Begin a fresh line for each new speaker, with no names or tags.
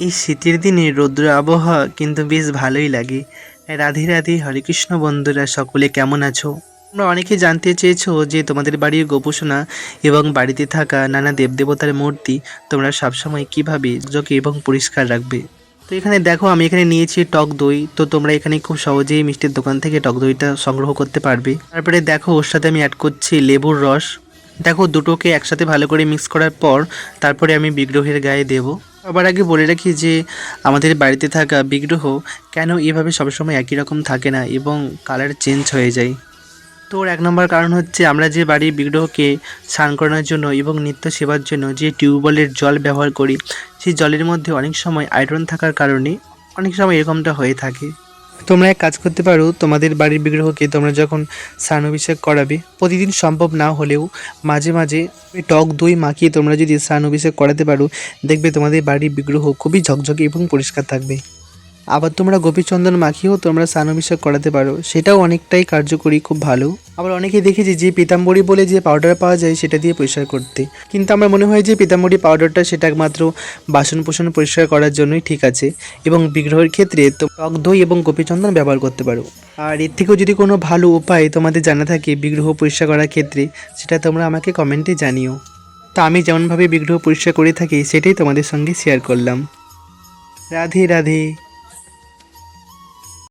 এই শীতের দিনে রৌদ্র আবহাওয়া কিন্তু বেশ ভালোই লাগে। রাধে রাধে, হরে কৃষ্ণ বন্ধুরা, সকলে কেমন আছো? তোমরা অনেকে জানতে চেয়েছো যে তোমাদের বাড়ির গোপুসোনা এবং বাড়িতে থাকা নানা দেবদেবতার মূর্তি তোমরা সবসময় কিভাবে যোগ্য এবং পরিষ্কার রাখবে। তো এখানে দেখো, আমি এখানে নিয়েছি টক দই। তো তোমরা এখানে খুব সহজেই মিষ্টির দোকান থেকে টক দইটা সংগ্রহ করতে পারবে। তারপরে দেখো, ওর সাথে আমি অ্যাড করছি লেবুর রস। দেখো, দুটোকে একসাথে ভালো করে মিক্স করার পর তারপরে আমি বিগ্রহের গায়ে দেব। সবার আগে বলে রাখি যে আমাদের বাড়িতে থাকা বিগ্রহ কেন এভাবে সবসময় একই রকম থাকে না এবং কালার চেঞ্জ হয়ে যায়। তো ওর এক নম্বর কারণ হচ্ছে, আমরা যে বাড়ির বিগ্রহকে স্নান করানোর জন্য এবং নিত্য সেবার জন্য যে টিউবওয়েলের জল ব্যবহার করি, সেই জলের মধ্যে অনেক সময় আয়রন থাকার কারণে অনেক সময় এরকমটা হয়ে থাকে। তোমরা এক কাজ করতে পারো, তোমাদের বাড়ির বিগ্রহকে তোমরা যখন স্নান অভিষেক করাবে, প্রতিদিন সম্ভব না হলেও মাঝে মাঝে ওই টক দই মাখিয়ে তোমরা যদি স্নান অভিষেক করাতে পারো, দেখবে তোমাদের বাড়ির বিগ্রহ খুবই ঝকঝকে এবং পরিষ্কার থাকবে। আবার তোমরা গোপীচন্দন মাখিয়েও তোমরা স্নান অভিষেক করাতে পারো, সেটাও অনেকটাই কার্যকরী, খুব ভালো। আবার অনেকেই দেখেছি যে পীতাম্বরী বলে যে পাউডার পাওয়া যায় সেটা দিয়ে পরিষ্কার করতে, কিন্তু আমার মনে হয় যে পীতাম্বরী পাউডারটা সেটা একমাত্র বাসন কোসন পরিষ্কার করার জন্যই ঠিক আছে, এবং বিগ্রহের ক্ষেত্রে তো টক দই এবং গোপীচন্দন ব্যবহার করতে পারো। আর এর থেকেও যদি কোনো ভালো উপায় তোমাদের জানা থাকে বিগ্রহ পরিষ্কার করার ক্ষেত্রে, সেটা তোমরা আমাকে কমেন্টে জানিও। তা আমি যেমনভাবে বিগ্রহ পরিষ্কার করে থাকি সেটাই তোমাদের সঙ্গে শেয়ার করলাম। রাধে রাধে।